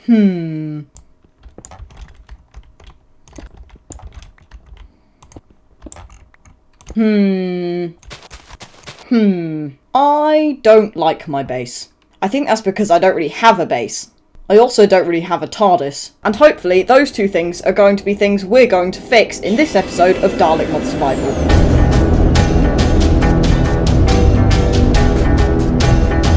I don't like my base. I think that's because I don't really have a base. I also don't really have a TARDIS. And hopefully those two things are going to be things we're going to fix in this episode of Dalek Mod Survival.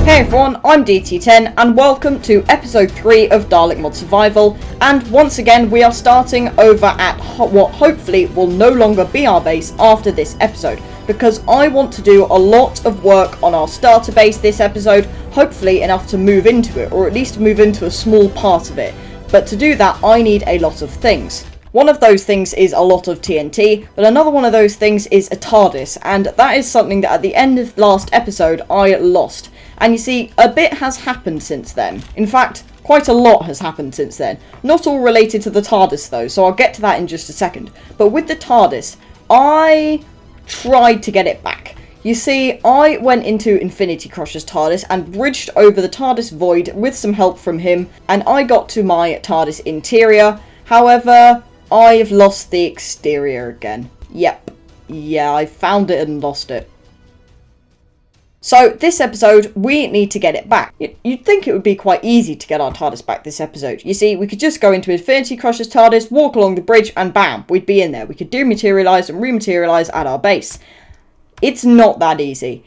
Hey everyone, I'm DT10 and welcome to episode 3 of Dalek Mod Survival, and once again we are starting over at what hopefully will no longer be our base after this episode, because I want to do a lot of work on our starter base this episode, hopefully enough to move into it, or at least move into a small part of it. But to do that I need a lot of things. One of those things is a lot of TNT, but another one of those things is a TARDIS, and that is something that at the end of last episode I lost. And you see, a bit has happened since then. In fact, quite a lot has happened since then. Not all related to the TARDIS though, so I'll get to that in just a second. But with the TARDIS, I tried to get it back. You see, I went into Infinity Crusher's TARDIS and bridged over the TARDIS void with some help from him, and I got to my TARDIS interior. However, I've lost the exterior again. Yep. Yeah, I found it and lost it. So, this episode, we need to get it back. You'd think it would be quite easy to get our TARDIS back this episode. You see, we could just go into Infinity Crusher's TARDIS, walk along the bridge, and bam, we'd be in there. We could dematerialise and rematerialise at our base. It's not that easy.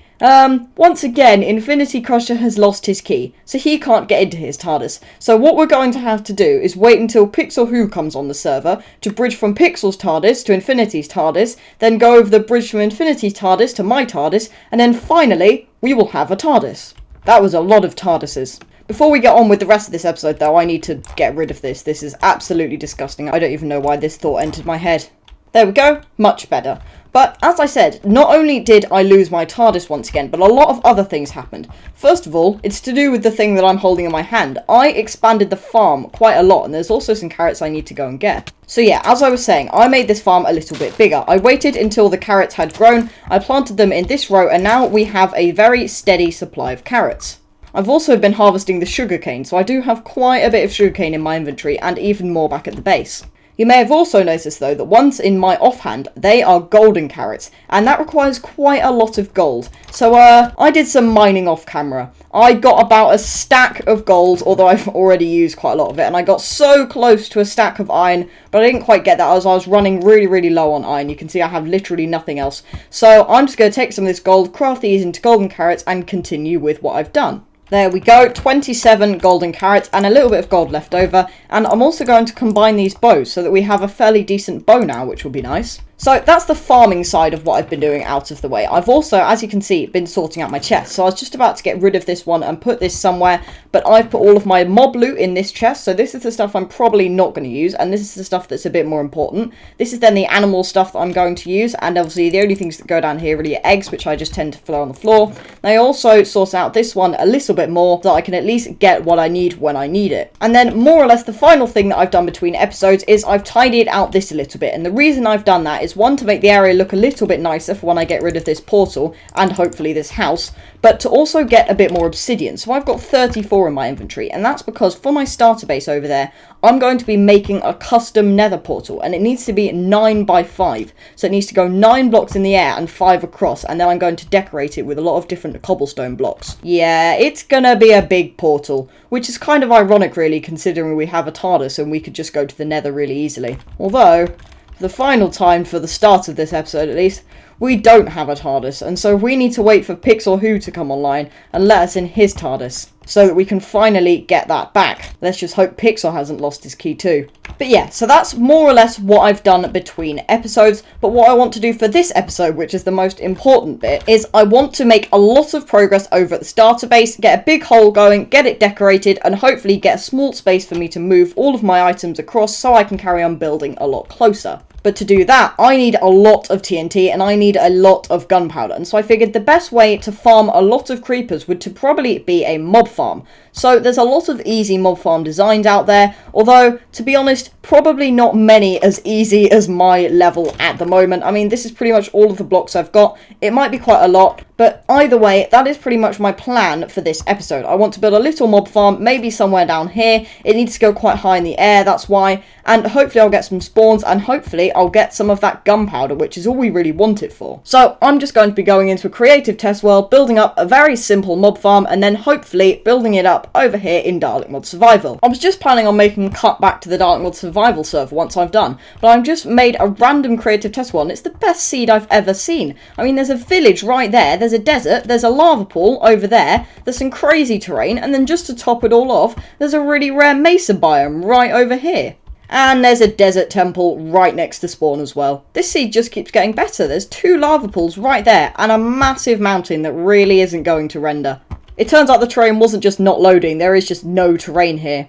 Once again, Infinity Crusher has lost his key, so he can't get into his TARDIS. So what we're going to have to do is wait until PixelWho comes on the server to bridge from Pixel's TARDIS to Infinity's TARDIS, then go over the bridge from Infinity's TARDIS to my TARDIS, and then finally, we will have a TARDIS. That was a lot of TARDISes. Before we get on with the rest of this episode though, I need to get rid of this. This is absolutely disgusting. I don't even know why this thought entered my head. There we go, much better. But, as I said, not only did I lose my TARDIS once again, but a lot of other things happened. First of all, it's to do with the thing that I'm holding in my hand. I expanded the farm quite a lot, and there's also some carrots I need to go and get. So yeah, as I was saying, I made this farm a little bit bigger. I waited until the carrots had grown, I planted them in this row, and now we have a very steady supply of carrots. I've also been harvesting the sugarcane, so I do have quite a bit of sugarcane in my inventory, and even more back at the base. You may have also noticed though that ones in my offhand, they are golden carrots, and that requires quite a lot of gold. So I did some mining off camera. I got about a stack of gold, although I've already used quite a lot of it, and I got so close to a stack of iron, but I didn't quite get that as I was running really low on iron. You can see I have literally nothing else. So I'm just going to take some of this gold, craft these into golden carrots, and continue with what I've done. There we go, 27 golden carrots and a little bit of gold left over, and I'm also going to combine these bows so that we have a fairly decent bow now, which will be nice. So that's the farming side of what I've been doing out of the way. I've also, as you can see, been sorting out my chest. So I was just about to get rid of this one and put this somewhere, but I've put all of my mob loot in this chest. So this is the stuff I'm probably not going to use, and this is the stuff that's a bit more important. This is then the animal stuff that I'm going to use, and obviously the only things that go down here really are eggs, which I just tend to throw on the floor. I also sort out this one a little bit more so that I can at least get what I need when I need it. And then more or less the final thing that I've done between episodes is I've tidied out this a little bit, and the reason I've done that is one, to make the area look a little bit nicer for when I get rid of this portal and hopefully this house, but to also get a bit more obsidian. So I've got 34 in my inventory, and that's because for my starter base over there, I'm going to be making a custom nether portal, and it needs to be 9 by 5. So it needs to go 9 blocks in the air and 5 across, and then I'm going to decorate it with a lot of different cobblestone blocks. Yeah, it's gonna be a big portal, which is kind of ironic really, considering we have a TARDIS and we could just go to the nether really easily. Although, for the final time, for the start of this episode at least, we don't have a TARDIS, and so we need to wait for PixelWho to come online and let us in his TARDIS, so that we can finally get that back. Let's just hope Pixel hasn't lost his key too. But yeah, so that's more or less what I've done between episodes, but what I want to do for this episode, which is the most important bit, is I want to make a lot of progress over at the starter base, get a big hole going, get it decorated, and hopefully get a small space for me to move all of my items across so I can carry on building a lot closer. But to do that, I need a lot of TNT and I need a lot of gunpowder. And so I figured the best way to farm a lot of creepers would to probably be a mob farm. So there's a lot of easy mob farm designs out there, although, to be honest, probably not many as easy as my level at the moment. I mean, this is pretty much all of the blocks I've got. It might be quite a lot, But either way, that is pretty much my plan for this episode. I want to build a little mob farm, maybe somewhere down here. It needs to go quite high in the air, that's why. And hopefully I'll get some spawns, and hopefully I'll get some of that gunpowder, which is all we really want it for. So I'm just going to be going into a creative test world, building up a very simple mob farm, and then hopefully building it up over here in Dalek Mod Survival. I was just planning on making a cut back to the Dalek Mod Survival server once I've done, but I've just made a random creative test world, and it's the best seed I've ever seen. I mean, there's a village right there, there's a desert, there's a lava pool over there's some crazy terrain, and then just to top it all off, there's a really rare mesa biome right over here. And there's a desert temple right next to spawn as well. This seed just keeps getting better. There's 2 lava pools right there and a massive mountain that really isn't going to render. It turns out the terrain wasn't just not loading, there is just no terrain here.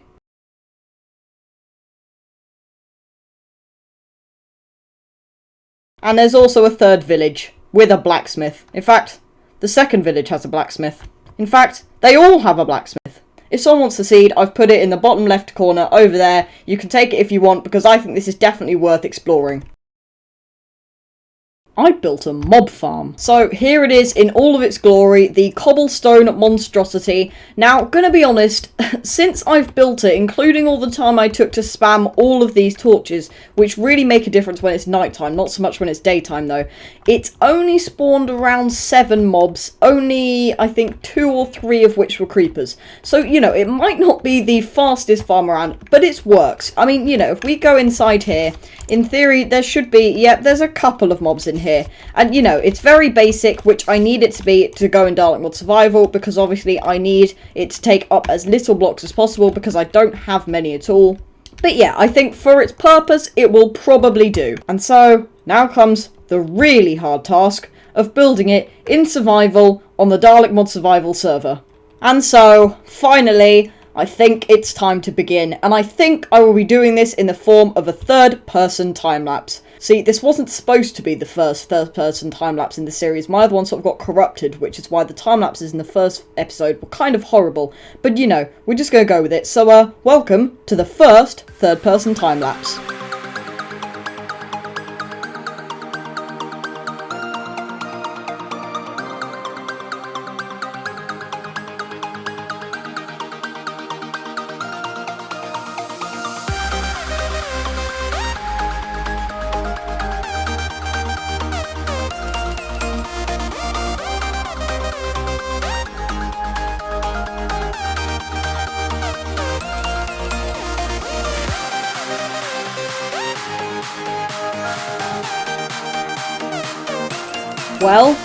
And there's also a 3rd village with a blacksmith. In fact, the 2nd village has a blacksmith. In fact, they all have a blacksmith. If someone wants the seed, I've put it in the bottom left corner over there. You can take it if you want, because I think this is definitely worth exploring. I built a mob farm. So here it is in all of its glory, the cobblestone monstrosity. Now, gonna be honest, since I've built it, including all the time I took to spam all of these torches, which really make a difference when it's nighttime, not so much when it's daytime though, it's only spawned around 7 mobs, only I think 2 or 3 of which were creepers. So, you know, it might not be the fastest farm around, but it works. I mean, you know, if we go inside here, in theory, there should be, yep, there's a couple of mobs in here. And, you know, it's very basic, which I need it to be to go in Dalek Mod Survival, because obviously I need it to take up as little blocks as possible, because I don't have many at all. But yeah, I think for its purpose, it will probably do. And so, now comes the really hard task of building it in survival on the Dalek Mod Survival server. And so, finally, I think it's time to begin, and I think I will be doing this in the form of a 3rd-person time-lapse. See, this wasn't supposed to be the first third-person time-lapse in the series. My other one sort of got corrupted, which is why the time-lapses in the first episode were kind of horrible. But, you know, we're just going to go with it. So, welcome to the first third-person time-lapse. Well,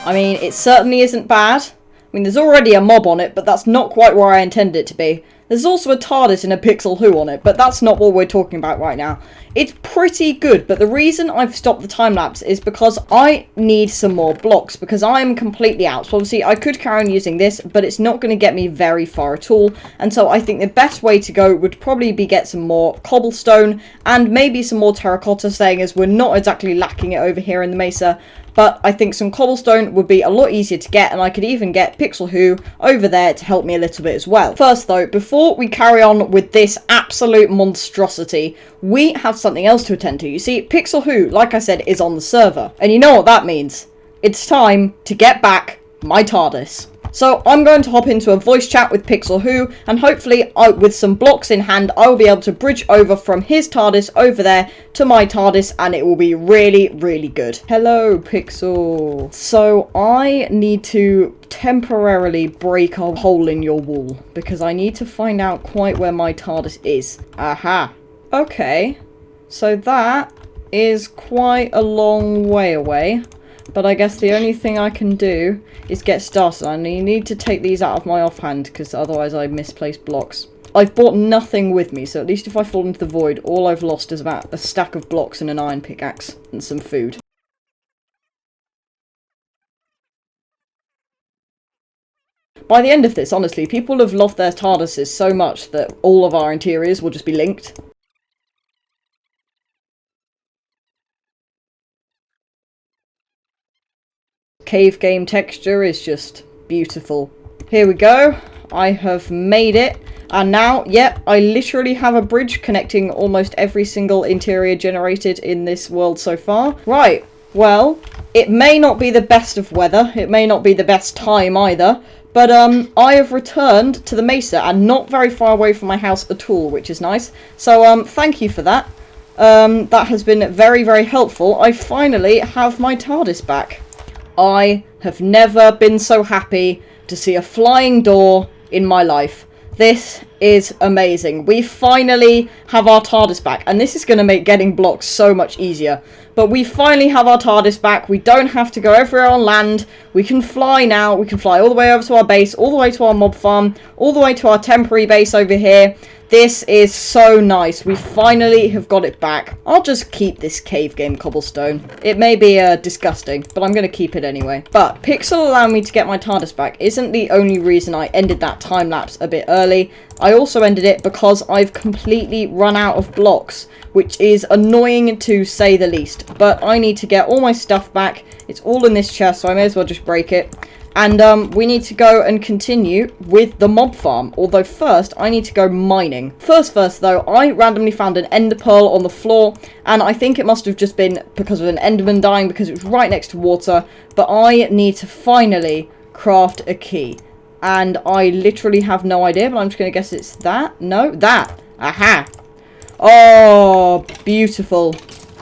I mean, it certainly isn't bad. I mean, there's already a mob on it, but that's not quite where I intended it to be. There's also a Tardis and a PixelWho on it, but that's not what we're talking about right now. It's pretty good, but the reason I've stopped the time-lapse is because I need some more blocks, because I am completely out. So obviously, I could carry on using this, but it's not going to get me very far at all. And so I think the best way to go would probably be get some more cobblestone, and maybe some more terracotta, saying as we're not exactly lacking it over here in the mesa. But I think some cobblestone would be a lot easier to get, and I could even get PixelWho over there to help me a little bit as well. First though, before we carry on with this absolute monstrosity, we have something else to attend to. You see, PixelWho, like I said, is on the server. And you know what that means. It's time to get back my TARDIS. So I'm going to hop into a voice chat with PixelWho, and hopefully with some blocks in hand, I will be able to bridge over from his TARDIS over there to my TARDIS, and it will be really, really good. Hello, Pixel. So I need to temporarily break a hole in your wall, because I need to find out quite where my TARDIS is. Aha. Okay. So that is quite a long way away. But I guess the only thing I can do is get started. I need to take these out of my offhand, because otherwise I misplace blocks. I've brought nothing with me, so at least if I fall into the void, all I've lost is about a stack of blocks and an iron pickaxe and some food. By the end of this, honestly, people have loved their TARDISes so much that all of our interiors will just be linked. Cave game texture is just beautiful. Here we go. I have made it. And now, yep, I literally have a bridge connecting almost every single interior generated in this world so far. Right, well, it may not be the best of weather, it may not be the best time either, but I have returned to the mesa and not very far away from my house at all, which is nice. So thank you for that. That has been very, very helpful. I finally have my Tardis back. I have never been so happy to see a flying door in my life. This is amazing. We finally have our Tardis back, and this is going to make getting blocks so much easier. But we finally have our Tardis back. We don't have to go everywhere on land. We can fly now. We can fly all the way over to our base, all the way to our mob farm, all the way to our temporary base over here. This is so nice. We finally have got it back. I'll just keep this cave game cobblestone. It may be disgusting, but I'm going to keep it anyway. But Pixel allowing me to get my Tardis back isn't the only reason I ended that time lapse a bit early. I also ended it because I've completely run out of blocks, which is annoying to say the least. But I need to get all my stuff back. It's all in this chest, so I may as well just break it. And we need to go and continue with the mob farm. Although first, I need to go mining. First though, I randomly found an ender pearl on the floor. And I think it must have just been because of an enderman dying because it was right next to water. But I need to finally craft a key. And I literally have no idea, but I'm just going to guess it's that. No, that. Aha. Oh, beautiful.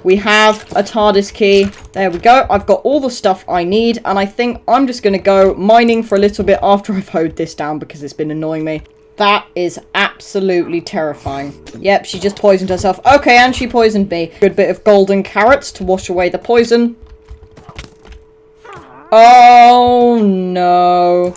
We have a Tardis key. There we go. I've got all the stuff I need. And I think I'm just going to go mining for a little bit after I've hoed this down because it's been annoying me. That is absolutely terrifying. Yep, she just poisoned herself. Okay, and she poisoned me. Good bit of golden carrots to wash away the poison. Oh, no.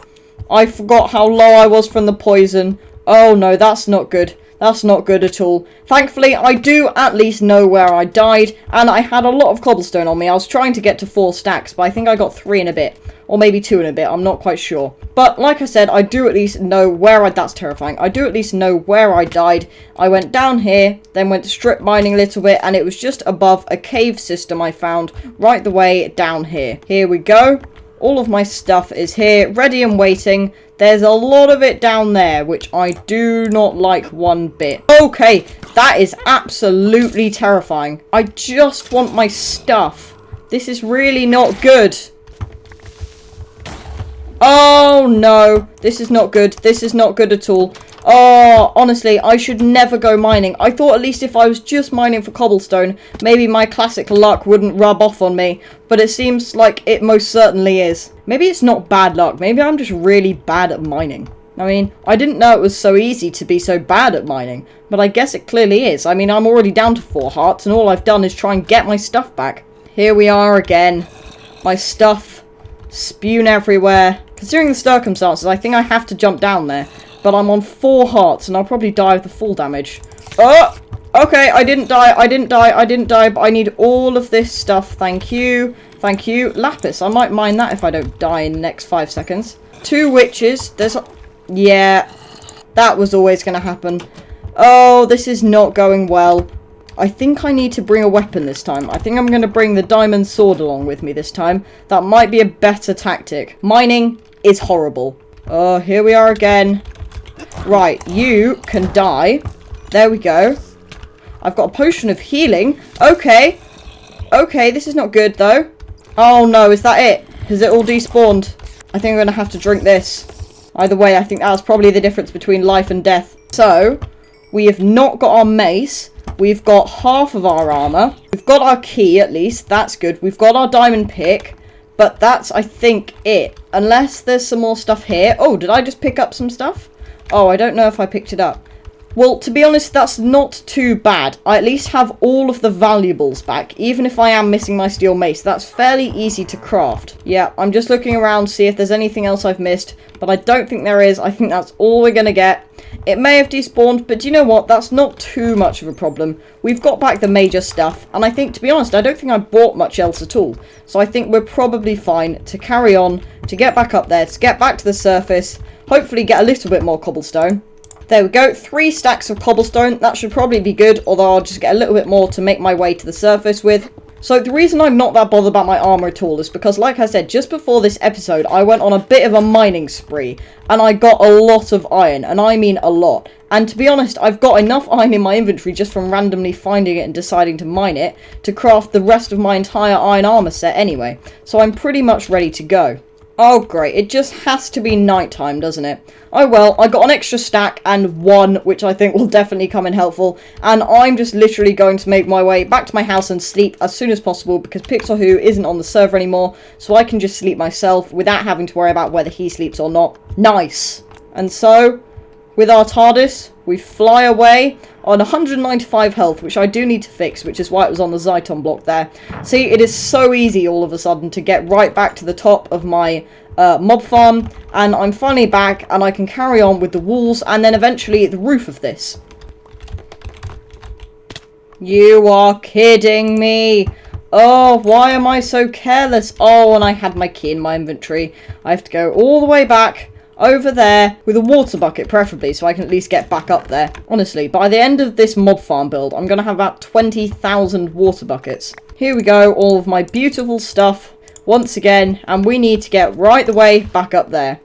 I forgot how low I was from the poison. Oh, no, that's not good. That's not good at all. Thankfully, I do at least know where I died, and I had a lot of cobblestone on me. I was trying to get to 4 stacks, but I think I got 3 and a bit. Or maybe 2 and a bit, I'm not quite sure. But like I said, I do at least know where that's terrifying. I do at least know where I died. I went down here, then went strip mining a little bit, and it was just above a cave system I found right the way down here. Here we go. All of my stuff is here, ready and waiting. There's a lot of it down there, which I do not like one bit. Okay, that is absolutely terrifying. I just want my stuff. This is really not good. Oh, no. This is not good. This is not good at all. Oh, honestly, I should never go mining. I thought at least if I was just mining for cobblestone, maybe my classic luck wouldn't rub off on me. But it seems like it most certainly is. Maybe it's not bad luck. Maybe I'm just really bad at mining. I mean, I didn't know it was so easy to be so bad at mining. But I guess it clearly is. I mean, I'm already down to 4 hearts, and all I've done is try and get my stuff back. Here we are again. My stuff spewing everywhere. Considering the circumstances, I think I have to jump down there. But I'm on 4 hearts, and I'll probably die of the fall damage. Oh! Okay, I didn't die, but I need all of this stuff. Thank you. Thank you. Lapis, I might mine that if I don't die in the next 5 seconds. 2 witches. There's a... Yeah. That was always going to happen. Oh, this is not going well. I think I need to bring a weapon this time. I think I'm going to bring the diamond sword along with me this time. That might be a better tactic. Mining is horrible. Oh, here we are again. Right, you can die. There we go. I've got a potion of healing. Okay. Okay, this is not good, though. Oh, no, is that it? Has it all despawned? I think I'm going to have to drink this. Either way, I think that's probably the difference between life and death. So, we have not got our mace. We've got half of our armor. We've got our key, at least. That's good. We've got our diamond pick. But that's, I think, it. Unless there's some more stuff here. Oh, did I just pick up some stuff? Oh, I don't know if I picked it up. Well, to be honest, that's not too bad. I at least have all of the valuables back, even if I am missing my steel mace. That's fairly easy to craft. Yeah, I'm just looking around to see if there's anything else I've missed, but I don't think there is. I think that's all we're going to get. It may have despawned, but do you know what? That's not too much of a problem. We've got back the major stuff, and I think, to be honest, I don't think I bought much else at all. So I think we're probably fine to carry on, to get back up there, to get back to the surface, hopefully get a little bit more cobblestone. There we go, 3 stacks of cobblestone. That should probably be good, although I'll just get a little bit more to make my way to the surface with. So the reason I'm not that bothered about my armor at all is because, like I said, just before this episode, I went on a bit of a mining spree, and I got a lot of iron, and I mean a lot. And to be honest, I've got enough iron in my inventory just from randomly finding it and deciding to mine it to craft the rest of my entire iron armor set anyway. So I'm pretty much ready to go. Oh great, it just has to be nighttime, doesn't it? Oh well, I got an extra stack and one, which I think will definitely come in helpful, and I'm just literally going to make my way back to my house and sleep as soon as possible because PixelWho isn't on the server anymore, so I can just sleep myself without having to worry about whether he sleeps or not. Nice! And so, with our Tardis, we fly away on 195 health, which I do need to fix, which is why it was on the Zyton block there. See, it is so easy all of a sudden to get right back to the top of my mob farm, and I'm finally back, and I can carry on with the walls, and then eventually the roof of this. You are kidding me! Oh, why am I so careless? Oh, and I had my key in my inventory. I have to go all the way back over there with a water bucket preferably so I can at least get back up there. Honestly, by the end of this mob farm build, I'm going to have about 20,000 water buckets. Here we go, all of my beautiful stuff once again, and we need to get right the way back up there.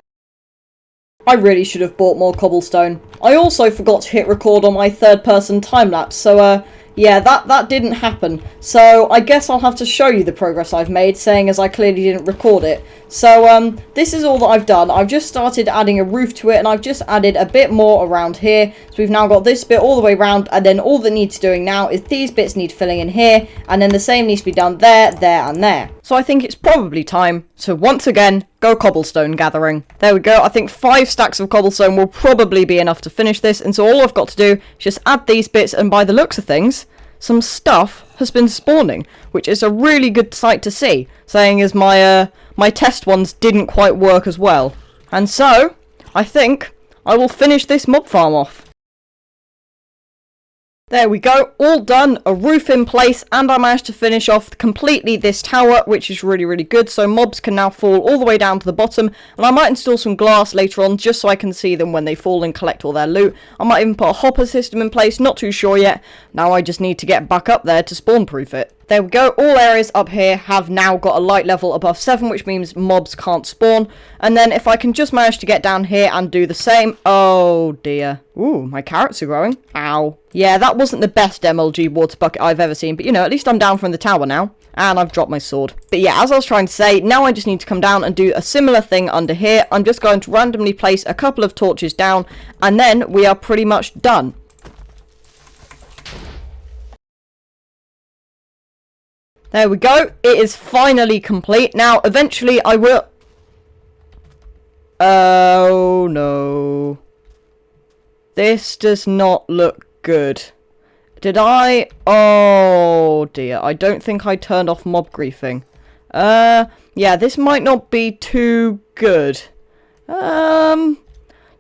I really should have bought more cobblestone. I also forgot to hit record on my third person time lapse, so yeah, that didn't happen. So I guess I'll have to show you the progress I've made, saying as I clearly didn't record it. So this is all that I've done. I've just started adding a roof to it, and I've just added a bit more around here. So we've now got this bit all the way around, and then all that needs doing now is these bits need filling in here, and then the same needs to be done there, there, and there. So I think it's probably time to once again go cobblestone gathering. There we go. I think 5 stacks of cobblestone will probably be enough to finish this, and so all I've got to do is just add these bits, and by the looks of things, some stuff has been spawning, which is a really good sight to see, saying as my my test ones didn't quite work as well. And so, I think I will finish this mob farm off. There we go, all done, a roof in place, and I managed to finish off completely this tower, which is really, really good, so mobs can now fall all the way down to the bottom, and I might install some glass later on, just so I can see them when they fall and collect all their loot. I might even put a hopper system in place, not too sure yet. Now I just need to get back up there to spawn-proof it. There we go, all areas up here have now got a light level above 7, which means mobs can't spawn. And then if I can just manage to get down here and do the same... Oh dear. Ooh, my carrots are growing. Ow. Yeah, that wasn't the best MLG water bucket I've ever seen, but you know, at least I'm down from the tower now. And I've dropped my sword. But yeah, as I was trying to say, now I just need to come down and do a similar thing under here. I'm just going to randomly place a couple of torches down, and then we are pretty much done. There we go, it is finally complete. Now, eventually I will... Oh no. This does not look good. Did I... Oh dear, I don't think I turned off mob griefing. Yeah, this might not be too good. Let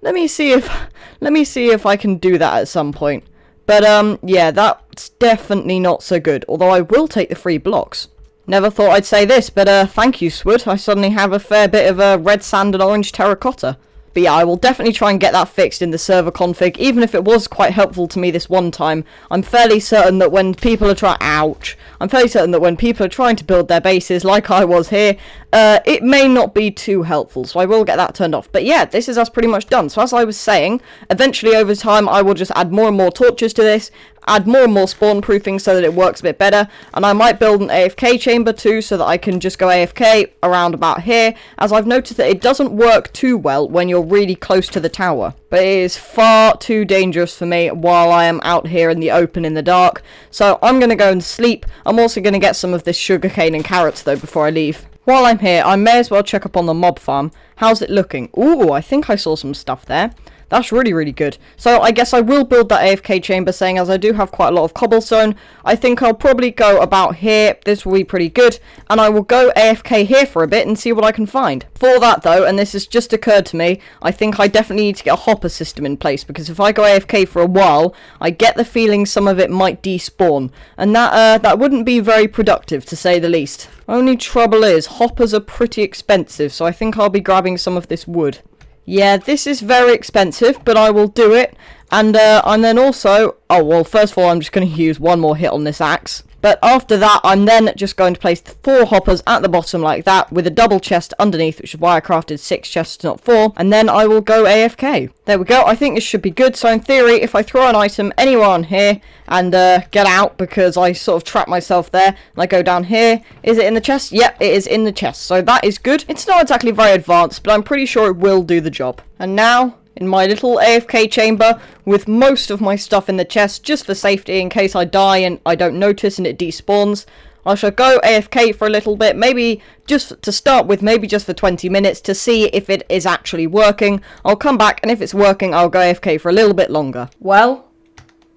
me see if I can do that at some point. But, yeah, that's definitely not so good. Although I will take the 3 blocks. Never thought I'd say this, but, thank you, Swood. I suddenly have a fair bit of, red sand and orange terracotta. But yeah, I will definitely try and get that fixed in the server config, even if it was quite helpful to me this one time. I'm fairly certain that when people are I'm fairly certain that when people are trying to build their bases, like I was here, it may not be too helpful, so I will get that turned off. But yeah, this is us pretty much done. So as I was saying, eventually over time I will just add more and more torches to this, add more and more spawn proofing so that it works a bit better, and I might build an AFK chamber too so that I can just go AFK around about here, as I've noticed that it doesn't work too well when you're really close to the tower. But it is far too dangerous for me while I am out here in the open in the dark, so I'm going to go and sleep. I'm also going to get some of this sugarcane and carrots though before I leave. While I'm here, I may as well check up on the mob farm. How's it looking? Ooh, I think I saw some stuff there. That's really, really good. So I guess I will build that AFK chamber, saying as I do have quite a lot of cobblestone. I think I'll probably go about here. This will be pretty good. And I will go AFK here for a bit and see what I can find. For that though, and this has just occurred to me, I think I definitely need to get a hopper system in place, because if I go AFK for a while, I get the feeling some of it might despawn. And that wouldn't be very productive, to say the least. Only trouble is, hoppers are pretty expensive, so I think I'll be grabbing some of this wood. Yeah, this is very expensive, but I will do it. And then also... Oh, well, first of all, I'm just going to use one more hit on this axe. But after that, I'm then just going to place 4 hoppers at the bottom like that, with a double chest underneath, which is why I crafted 6 chests, not 4, and then I will go AFK. There we go, I think this should be good. So in theory, if I throw an item anywhere on here, and get out, because I sort of trapped myself there, and I go down here, is it in the chest? Yep, it is in the chest, so that is good. It's not exactly very advanced, but I'm pretty sure it will do the job. And now, in my little AFK chamber, with most of my stuff in the chest, just for safety, in case I die and I don't notice and it despawns, I shall go AFK for a little bit, maybe just to start with, maybe just for 20 minutes, to see if it is actually working. I'll come back, and if it's working, I'll go AFK for a little bit longer. Well,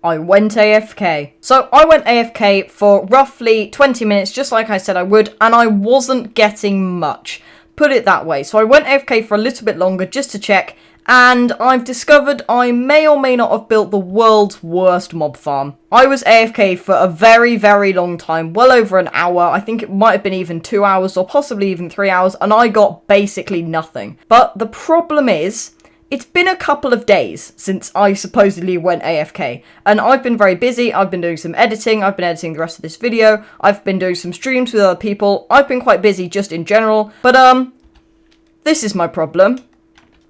I went AFK. So I went AFK for roughly 20 minutes, just like I said I would, and I wasn't getting much. Put it that way. So I went AFK for a little bit longer just to check, and I've discovered I may or may not have built the world's worst mob farm. I was AFK for a very, very long time, well over an hour. I think it might have been even 2 hours or possibly even 3 hours, and I got basically nothing. But the problem is, it's been a couple of days since I supposedly went AFK, and I've been very busy. I've been doing some editing, I've been editing the rest of this video, I've been doing some streams with other people, I've been quite busy just in general, but this is my problem.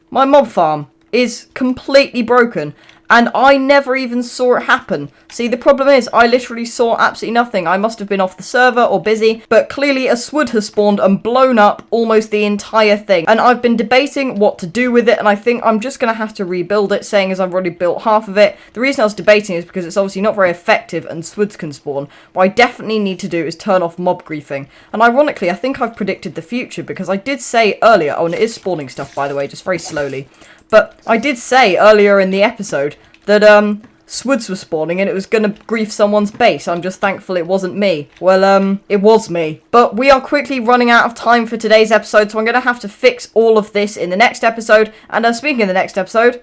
My mob farm is completely broken, and I never even saw it happen. See, the problem is, I literally saw absolutely nothing. I must have been off the server or busy, but clearly a SWD has spawned and blown up almost the entire thing. And I've been debating what to do with it, and I think I'm just going to have to rebuild it, saying as I've already built half of it. The reason I was debating is because it's obviously not very effective and SWDs can spawn. What I definitely need to do is turn off mob griefing. And ironically, I think I've predicted the future, because I did say earlier, oh, and it is spawning stuff, by the way, just very slowly. But I did say earlier in the episode that SWDs were spawning and it was going to grief someone's base. I'm just thankful it wasn't me. Well, it was me. But we are quickly running out of time for today's episode, so I'm going to have to fix all of this in the next episode. And speaking of the next episode,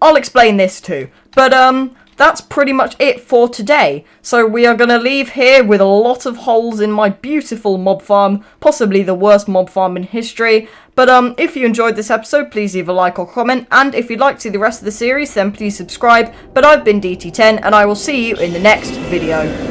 I'll explain this too. But that's pretty much it for today. So we are going to leave here with a lot of holes in my beautiful mob farm, possibly the worst mob farm in history. But if you enjoyed this episode, please leave a like or comment, and if you'd like to see the rest of the series, then please subscribe. But I've been DT10, and I will see you in the next video.